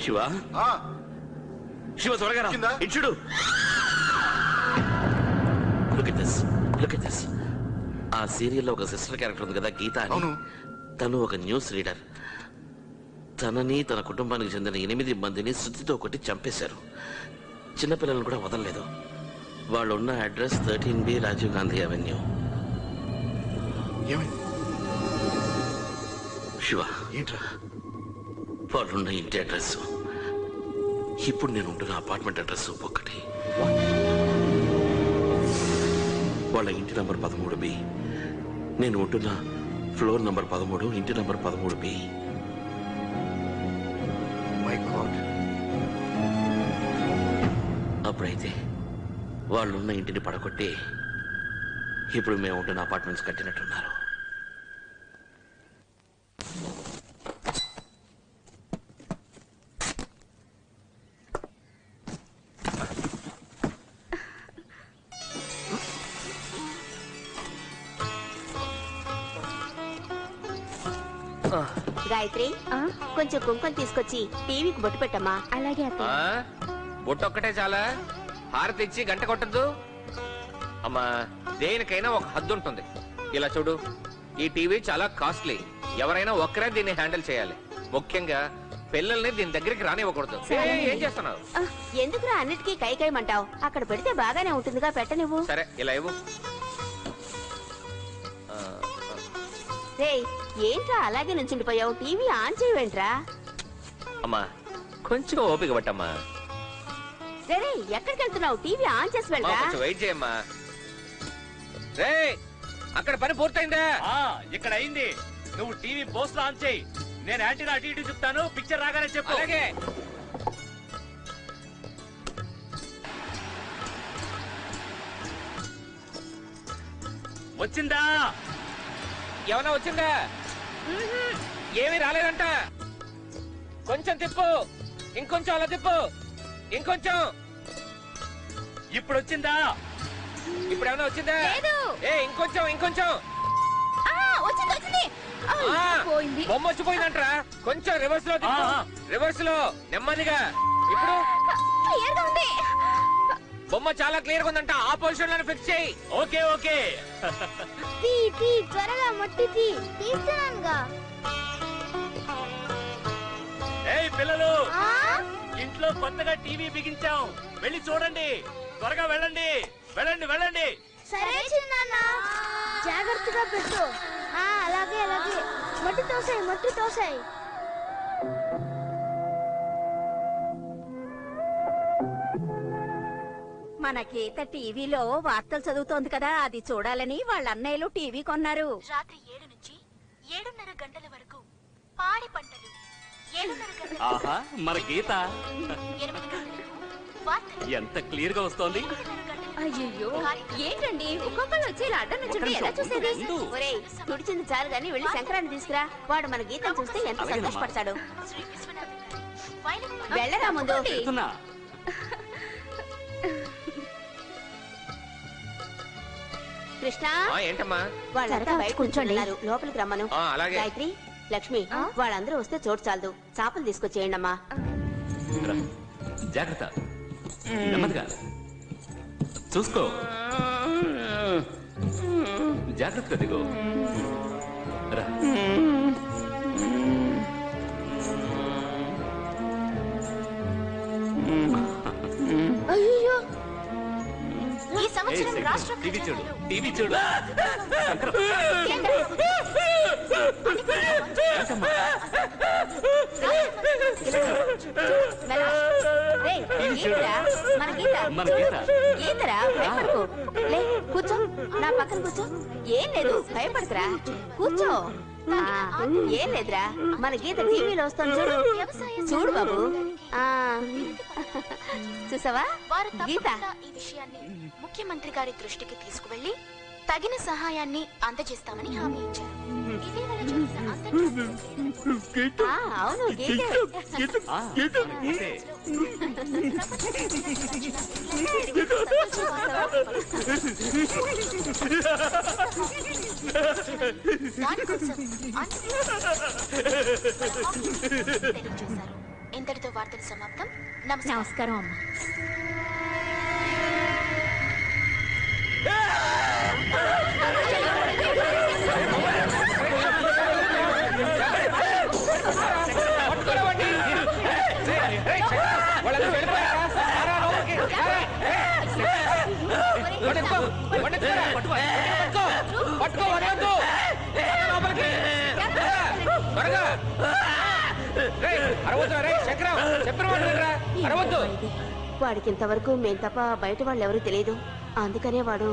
శివ శివ త్వరగా ఇచ్చుడు. Look at this. ఆ సీరియల్లో ఒక సిస్టర్ క్యారెక్టర్ ఉంది కదా, గీత అని. తను ఒక న్యూస్ రీడర్. తనని తన కుటుంబానికి చెందిన 8 మందిని సుత్తితో కొట్టి చంపేశారు. చిన్నపిల్లలను కూడా వదలలేదు. వాళ్ళు ఉన్న address 13B Rajiv Gandhi avenue. Shiva, వాళ్ళున్న ఇంటి అడ్రస్, ఇప్పుడు నేను ఉంటున్న అపార్ట్మెంట్ అడ్రస్ ఒక్కటి. వాళ్ళ ఇంటి నంబర్ 13B, నేను ఉంటున్న ఫ్లోర్ నంబర్ 13, ఇంటి నంబర్ 13B. అప్పుడైతే వాళ్ళున్న ఇంటిని పడగొట్టి ఇప్పుడు మేము ఉంటున్న అపార్ట్మెంట్స్ కట్టినట్టున్నారు. గాయత్రి, కొంచెం కుంకుమ తీసుకొచ్చి టీవీకి బొట్టు పెట్టమ్మా. అలాగే. బొట్టు ఒక్కటే చాలా, హారతి ఇచ్చి గంట కొట్టద్దు అమ్మా. దేనికైనా ఒక హద్దు ఉంటుంది. ఇలా చూడు, ఈ టీవీ చాలా కాస్ట్లీ. ఎవరైనా ఒక్కరే దీన్ని హ్యాండిల్ చేయాలి. ముఖ్యంగా పిల్లల్ని దీని దగ్గరికి రానివ్వకూడదు. ఏం చేస్తున్నావు? ఎందుకురా అన్నిటికీ కైకైమంటావు? అక్కడ పెడితే బాగానే ఉంటుందిగా, పెట్టనివ్వు. సరే, ఇలా ఇవ్వు. ఏంట్రా అలాగే నుంచుండిపోయావు? TV on చేయవేంట్రా? అమ్మా, కొంచెం ఓపిక పట్టమ్మా. సరే, ఎక్కడికి వెళ్తున్నావు? టీవీ ఆన్ చేసి వెళ్ళరా. కొంచెం వెయిట్ చేయమ్మా. రే, అక్కడ పని పూర్తయిందా? ఇక్కడ అయింది. నువ్వు టీవీ పోస్ట్ ఆన్ చేయి. నేను యాంటీనా అటు ఇటు చెప్తాను. పిక్చర్ రాగానే చెప్పు. అలాగే. వచ్చిందా? ఏమన్నా వచ్చిందా? ఏమీ రాలేదంట. కొంచెం తిప్పు, ఇంకొంచెం అలా తిప్పు, ఇంకొంచెం. ఇప్పుడు వచ్చిందా? ఇప్పుడు ఏమన్నా వచ్చిందా? ఇంకొంచెం ఇంకొంచెం. బొమ్మ వచ్చిపోయిందంటరా. కొంచెం రివర్స్ లో తిప్పు. రివర్స్ లో నెమ్మదిగా. ఇప్పుడు బొమ్మ చాలా క్లియర్ గా ఉందంట. ఆ పొజిషన్ లో ఫిక్స్ చేయి. Okay okay. త్వరగా మట్టి తీస్తున్నానుగా. ఏయ్ పిల్లలు, ఇంట్లో కొత్తగా టీవీ బిగించాం. వెళ్ళి చూడండి. త్వరగా వెళ్ళండి, వెళ్ళండి వెళ్ళండి. సరే చిన్నాన్న, జాగ్రత్తగా పెట్టు. అలాగే అలాగే. మట్టి తోసాయి, మట్టి తోసాయి. మన గీత టీవీలో వార్తలు చదువుతోంది కదా, అది చూడాలని వాళ్ళ అన్నయ్యలు టీవీ కొన్నారు. రాత్రి 7 నుంచి 7:30 గంటల వరకు పాడి పంటలు. 7:30 గంటల ఆహా, మన గీత 8 గంటలకు వార్తలు. ఎంత క్లియర్ గా వస్తోంది. అయ్యో, ఏంటండి ఒక్కొక్కరు వచ్చి ఇలా అడ్డం నుంచుంటే ఎలా చూసేది? ఒరేయ్, తుడిచింది చాలు గాని వెళ్ళి శంకరాన్ని తీసుకురా. వాడు మన గీతం చూస్తే ఎంత సంతోషపడతాడు. వెళ్ళరా ముందు. కృష్ణ, ఏంటమ్మా? వాళ్ళంతా బయట కూర్చోండి, లోపలికి రమ్మను. గాయత్రి, లక్ష్మి, వాళ్ళందరూ వస్తే చోటు చాలదు. చేపలు తీసుకొచ్చేయండి అమ్మా. జాగ్రత్త, నెమ్మదిగా చూసుకో. జాగ్రత్తగా దిగో. అయ్యో, ఈ సంవత్సరం రాష్ట్ర టీవీ చూడు, టీవీ చూడు. మన గీత. గీతరా, భయపడకు. లే, కూర్చో, నా పక్కన కూర్చో. ఏం లేదు, భయపడకురా, కూర్చో. ఏం లేదురా, మన గీత టీవీలో వస్తుంది చూడు. చూడు బాబు. చూసావా గీత? ఈ విషయాన్ని ముఖ్యమంత్రి గారి దృష్టికి తీసుకువెళ్లి తగిన సహాయాన్ని అందజేస్తామని హామీ ఇచ్చారు. అవును, గీతే. ఇంతటితో వార్తలు సమాప్తం. నమస్కారం. నమస్కారం అమ్మా. వాడికి ఇంతవరకు మేం తప్ప బయట వాళ్ళు ఎవరు తెలియదు, అందుకనే వాడు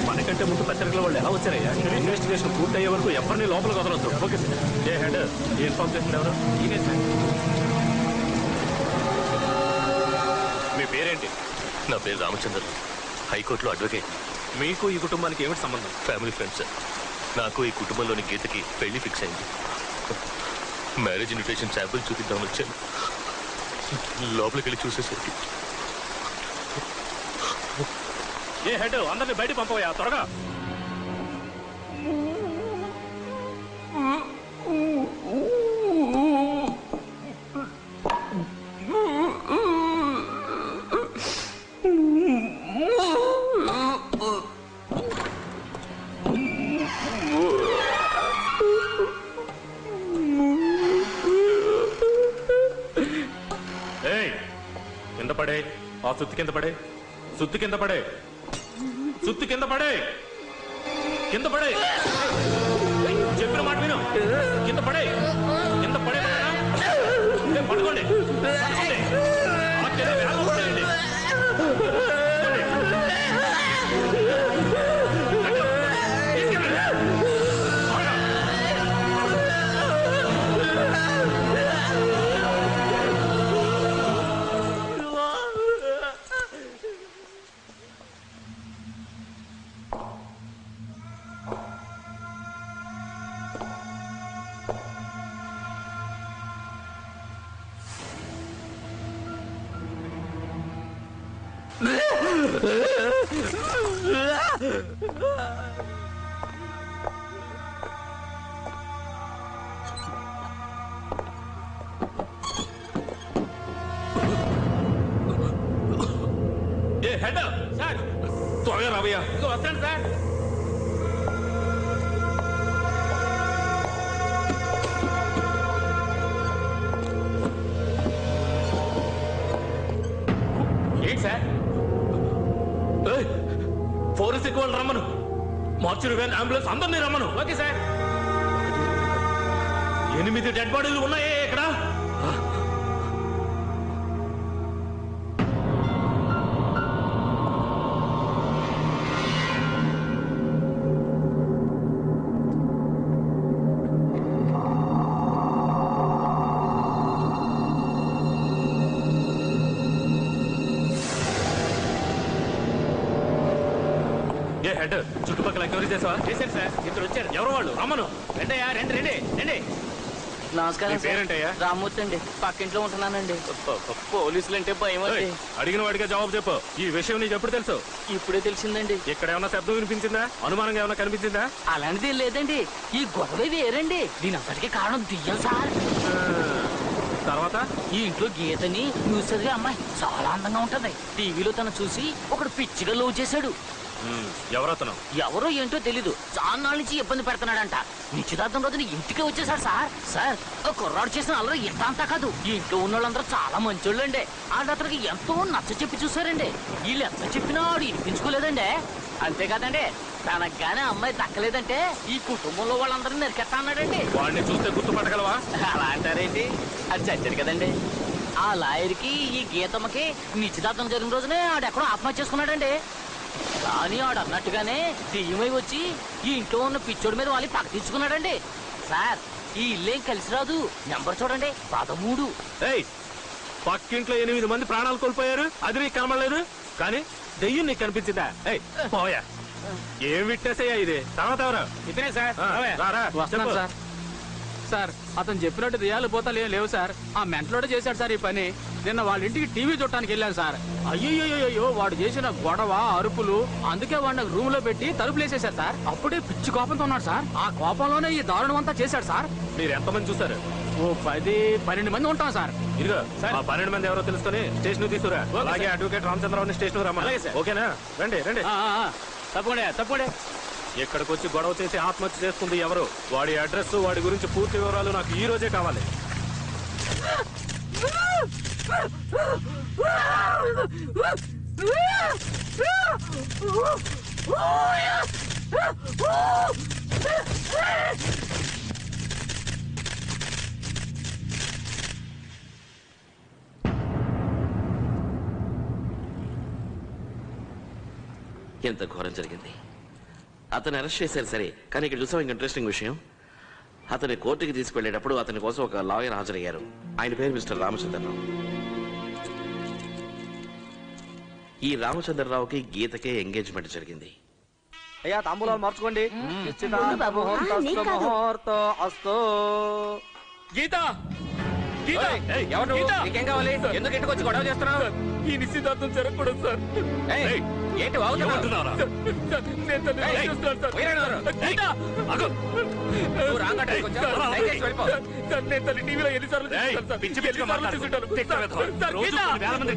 మనకంటే ముందు పత్రికల వాళ్ళు ఎలా వచ్చారయ్యా? ఇన్వెస్టిగేషన్ పూర్తయ్యే వరకు ఎవరిని లోపలికి వదలొద్దు. Okay sir. ఏ హెడ్ ఇన్ఫార్మ్ చేసింది ఎవరు? మీ పేరేంటి? నా పేరు రామచంద్ర, హైకోర్టులో అడ్వకేట్. మీకు ఈ కుటుంబానికి ఏమిటి సంబంధం? Family friends sir. నాకు ఈ కుటుంబంలోని గీతకి పెళ్లి ఫిక్స్ అయింది. మ్యారేజ్ ఇన్విటేషన్ శాంపుల్ చూపిద్దామని వచ్చాను. లోపలికి వెళ్ళి చూసేసరికి ఏ హెడ్ అందరిని బయట పంపవయ్యా త్వరగా. కింద పడే, ఆ సుత్తి కింద పడే, సుత్తి కింద పడే, సుత్తి కింద పడే, కింద పడే, చెప్పిన మాట విను. కింద పడే, కింద పడే, పడుకోండి, పడుకోండి. ఏ హెడ్ సార్, త్వరగా రావయ్యా. వస్తాను సార్. ఏంటి సార్? ఫోరెన్సిక్ వాళ్ళు రమ్మను, మార్చురీ వ్యాన్, అంబులెన్స్ అందరినీ రమ్మను. Okay sir. 8 డెడ్ బాడీలు ఉన్నాయే ఇక్కడ. ఏ హెడ్ చుట్టుపక్కల ఎంక్వైరీ చేసావా? చేశాను సార్. ఇద్దరు వచ్చారు. ఎవరు వాళ్ళు? రమ్మను. రెండయ్యా, రండి రండి రండి. నమస్కారం. పేరేంటయ్యా? రామ్మూర్తి అండి, పక్కింట్లో ఉంటున్నానండి. పోలీసులు అంటే భయం అండి. అడిగిన వాడిగా జవాబు చెప్పు. ఈ విషయం నీకు ఎప్పుడు తెలుసు? ఇప్పుడే తెలిసిందండి. ఇక్కడ ఏమైనా శబ్దం వినిపించిందా? అనుమానంగా ఏమైనా కనిపించిందా? అలాంటిది లేదండి. ఈ గొడవ వేరండి. దీని అంతటికీ కారణం దియ్యం సార్. తర్వాత ఈ ఇంట్లో గీతని న్యూస్ చదివే అమ్మాయి చాలా అందంగా ఉంటది. టీవీలో తను చూసి ఒకడు పిచ్చిగా లవ్ చేశాడు. ఎవరతను? ఎవరో ఏంటో తెలీదు. చాలా నుంచి ఇబ్బంది పెడుతున్నాడంట. నిశ్చితార్థం రోజున ఇంటికి వచ్చేసాడు సార్. సార్, ఒక కుర్రాడు చేసిన అల్లరి ఇంత అంతా కాదు. ఈ ఇంట్లో ఉన్న వాళ్ళందరూ చాలా మంచోళ్ళు అండి. వాళ్ళు అతనికి ఎంతో నచ్చ చెప్పి చూసారండి. వీళ్ళు ఎంత చెప్పినా వాడు వినిపించుకోలేదండి. అంతేకాదండి, తనకు గానే అమ్మాయి దక్కలేదంటే ఈ కుటుంబంలో వాళ్ళందరినీ నరికెత్తా అన్నాడండి. వాడిని చూస్తే గుర్తుపట్టగలవా? అలా అంటారేంటి? అది చచ్చాడు కదండి. ఆ లాయర్కి ఈ గీతమ్మకి నిశ్చితార్థం జరిగిన రోజునే ఆడెక్కడో ఆత్మహత్య చేసుకున్నాడండి. కానీ ఆడు అన్నట్టుగానే దెయ్యమై వచ్చి ఈ ఇంట్లో ఉన్న పిచ్చోడి మీద వాళ్ళు పక్క తెచ్చుకున్నాడండి. సార్, ఈ ఇల్లేం కలిసి రాదు. నెంబర్ చూడండి 13. ఏయ్, పక్కింట్లో 8 మంది ప్రాణాలు కోల్పోయారు, అది నీకు కనబడలేదు, కానీ దెయ్యం నీకు కనిపించిందా? ఏయ్ పోయా, ఏం విట్నెస్ అయ్యా ఇది? తర్వాత ఎవరు? ఇతనే సార్. రారా, వస్తున్నాను సార్. సార్ అతను చెప్పినట్టు దియాలు పోతాలు ఏం లేవు సార్. ఆ మెంటలోడే చేశాడు సార్ ఈ పని. నిన్న వాళ్ళ ఇంటికి టీవీ చూడటానికి వెళ్ళాను సార్. అయ్యో వాడు చేసిన గొడవ అరుపులు, అందుకే వాడిని రూమ్ లో పెట్టి తలుపులు వేసేశారు సార్. అప్పుడే పిచ్చి కోపంతో ఉన్నాడు సార్. ఆ కోపంలోనే ఈ దారుణం అంతా చేశాడు సార్. మీరు ఎంతమంది చూసారు? ఓ 10-12 మంది ఉంటాం సార్. ఇదిగో ఆ 12 మంది ఎవరో తెలుసుకొని స్టేషన్ తీసుకురా. అలాగే అడ్వకేట్ రామచంద్రరావుని స్టేషన్ రమ్మా. ఓకేనా? రండి రండి. తప్పకుండా. ఇక్కడికి వచ్చి గొడవ చేసి ఆత్మహత్య చేసుకుంది ఎవరు? వాడి అడ్రస్, వాడి గురించి పూర్తి వివరాలు నాకు ఈ రోజే కావాలి. ఎంత ఘోరం జరిగింది. అతను అరెస్ట్ చేశారు సరే, కానీ ఇక్కడ చూసాం ఇంక ఇంట్రెస్టింగ్ విషయం. అతని కోర్టుకి తీసుకువెళ్ళేటప్పుడు అతని కోసం ఒక లాయర్ హాజరయ్యారు. ఆయన పేరు మిస్టర్ రామచంద్రరావు. ఈ రామచంద్రరావుకి గీతకే ఎంగేజ్మెంట్ జరిగింది. అయ్యా తాంబూలాలు మార్చుకోండి. గీత ఎవరు? నీకేం కావాలి? ఎందుకు ఇంటికి వచ్చి గొడవ చేస్తున్నావు? ఈ నిశ్చితార్థం జరగకూడదు సార్. ఏంటి వాగుతున్నావు? టీవీలో ఎన్నిసార్లు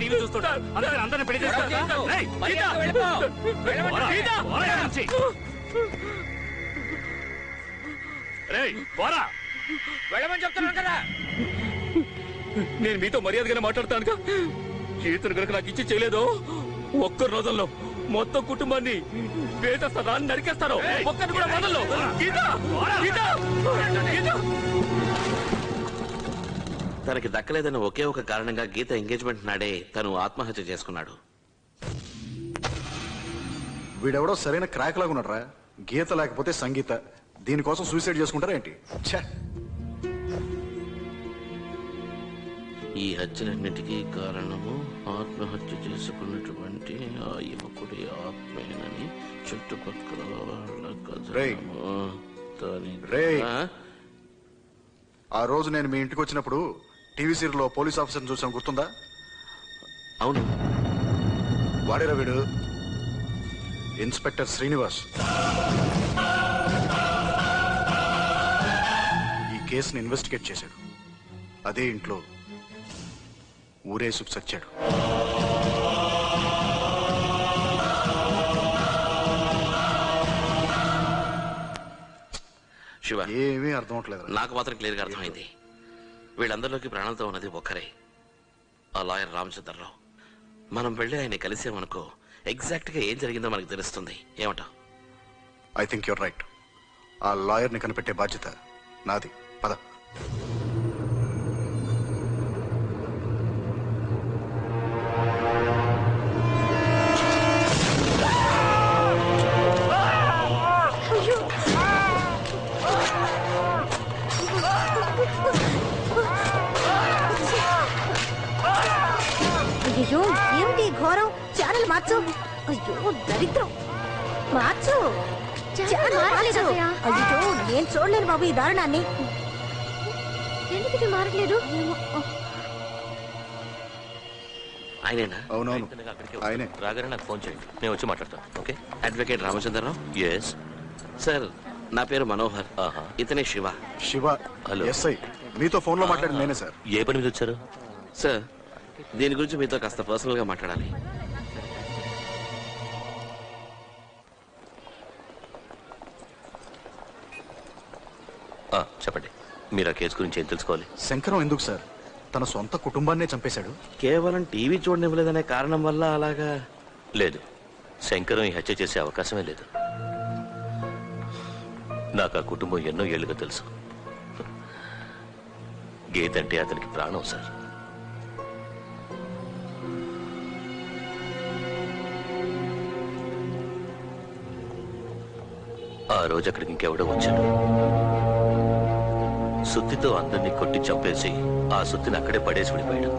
టీవీ చూస్తుంటారు, అందరిని పెళ్లి చేస్తారు. వెళ్ళమని చెప్తున్నాను కదా. నేను మీతో మర్యాదగానే మాట్లాడతానుగా. గీతను కనుక నాకు ఇచ్చి చేయలేదో ఒక్క రోజుల్లో మొత్తం కుటుంబాన్ని వేసేస్తాను, నరికేస్తాను. ఒక్కరిని కూడా మొదల్లో. తనకి దక్కలేదన్న ఒకే ఒక కారణంగా గీత ఎంగేజ్మెంట్ నాడే తను ఆత్మహత్య చేసుకున్నాడు. వీడెవడో సరైన క్రాక్ లాగా ఉన్నాడు రా. గీత లేకపోతే సంగీత, దీనికోసం సూసైడ్ చేసుకుంటారా ఏంటి? ఈ హత్యలన్నిటికీ కారణము ఆత్మహత్య చేసుకున్నటువంటి ఆ యువకుడి ఆత్మేనని చుట్టుపక్కల ఆ రోజు నేను మీ ఇంటికి వచ్చినప్పుడు టీవీ సీరియల్లో పోలీస్ ఆఫీసర్ని చూసాను, గుర్తుందా? అవును. వాడేరా వీడు? ఇన్స్పెక్టర్ శ్రీనివాస్. ఈ కేసుని ఇన్వెస్టిగేట్ చేశాడు. అదే ఇంట్లో ఊరేసుకు చచ్చాడు. శివ, ఏమీ అర్థం అవట్లేదు. నాకు మాత్రం క్లియర్గా అర్థమైంది. వీళ్ళందరిలోకి ప్రాణాలతో ఉన్నది ఒక్కరే, ఆ లాయర్ రామచంద్రరావు. మనం వెళ్ళి ఆయన కలిసామనుకో, ఎగ్జాక్ట్ గా ఏం జరిగిందో మనకు తెలుస్తుంది. ఏమంటావ్? I think you're right. ఆ లాయర్ని కనిపెట్టే బాధ్యత నాది. పద. అయ్యో ఏమిటి ఘోరం? ఛానల్ మార్చు. అయ్యో దరిద్రం, మార్చు. అయ్యో నేను చూడలేను బాబు ఈ దారుణాన్ని. ఎందుకు ఇది మారట్లేదు? ఆయనేనా? అవునవును ఆయనే. రాగానే నాకు ఫోన్ చేయండి, నేను వచ్చి మాట్లాడతాను. Okay? Advocate Ramachandra Rao. Yes sir, నా పేరు మనోహర్. ఇతనే శివ. శివ? హలో. ఎస్ఐ మీతో ఫోన్ లో మాట్లాడి నేనే సార్. ఏ పని మీద వచ్చారు? సార్, దీని గురించి మీతో కాస్త పర్సనల్ గా మాట్లాడాలి. చెప్పండి, మీరు ఆ కేసు గురించి ఏం తెలుసుకోవాలి? శంకరం ఎందుకు సార్ తన సొంత కుటుంబాన్నే చంపేశాడు? కేవలం టీవీ చూడనివ్వలేదనే కారణం వల్ల అలాగా? లేదు, శంకరం ఈ హత్య చేసే అవకాశమే లేదు. నాకు ఆ కుటుంబం ఎన్నో ఏళ్లుగా తెలుసు. గీత అంటే అతనికి ప్రాణం సార్. ఆ రోజు అక్కడికి ఇంకెవడో వచ్చాడు. సుత్తితో అందరినీ కొట్టి చంపేసి ఆ సుత్తిని అక్కడే పడేసి విడిపోయాడు.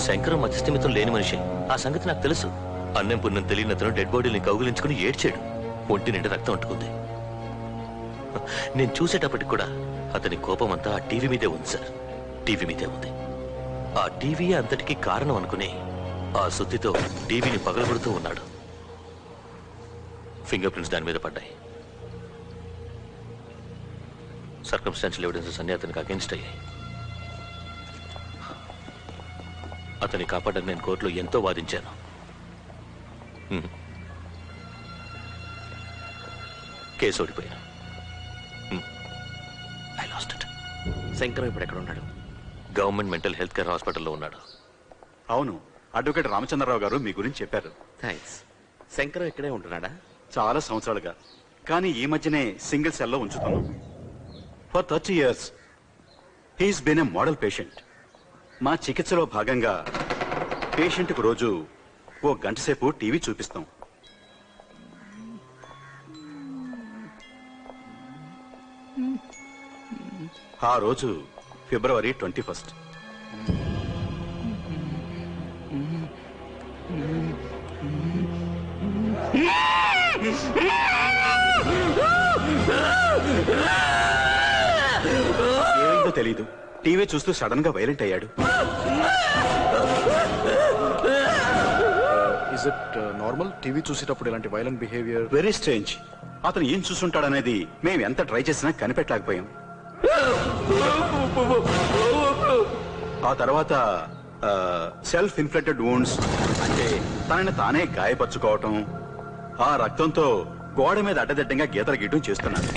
శంకరం మధ్యస్థిమితం లేని మనిషి, ఆ సంగతి నాకు తెలుసు. అన్నం పుణ్యం తెలియని అతను డెడ్ బాడీని కౌగిలించుకుని ఏడ్చాడు. ఒంటి నిండా రక్తం అంటుకుంది. నేను చూసేటప్పటికి కూడా అతని కోపం అంతా ఆ టీవీ మీదే ఉంది సార్. టీవీ మీదే ఉంది. ఆ టీవీ అంతటికీ కారణం అనుకుని ఆ సుత్తితో టీవీని పగలగొడుతూ ఉన్నాడు. ఫింగర్ ప్రింట్స్ దాని మీద పడ్డాయి. సర్కమ్స్టాన్షియల్ ఎవిడెన్సెస్ అన్ని అతనికి అగెన్స్ట్ అయ్యాయి. అతన్ని కాపాడని నేను కోర్టులో ఎంతో వాదించాను. కేసు ఓడిపోయాను. I lost it. శంకరం ఇప్పుడు ఎక్కడ ఉన్నాడు? గవర్నమెంట్ మెంటల్ హెల్త్ కేర్ హాస్పిటల్లో ఉన్నాడు. అవును, అడ్వకేట్ రామచంద్రరావు గారు మీ గురించి చెప్పారు. థ్యాంక్స్. శంకరం ఇక్కడే ఉంటున్నాడా? చాలా సంవత్సరాలుగా, కానీ ఈ మధ్యనే సింగిల్ సెల్లో ఉంచుతున్నాం. For 30 years he's been a model patient. మా చికిత్సలో భాగంగా పేషెంట్కు రోజు ఓ గంట సేపు టీవీ చూపిస్తాం. ఆ రోజు February 21st. ఏమైందో తెలీదు, టీవీ చూస్తూ సడన్ గా వైలెంట్ అయ్యాడు. ఇస్ ఇట్ నార్మల్ టీవీ చూసేటప్పుడు ఇలాంటి వైలెంట్ బిహేవియర్? Very strange. అతను ఏం చూస్తుంటాడనేది మేము ఎంత ట్రై చేసినా కనిపెట్టలేకపోయాం. ఆ తర్వాత సెల్ఫ్ ఇన్ఫ్లిక్టెడ్ వూండ్స్, అంటే తనని తానే గాయపరుచుకోవటం, ఆ రక్తంతో గోడ మీద అడ్డదిడ్డంగా గీతలు గీయటం చేస్తున్నాడు.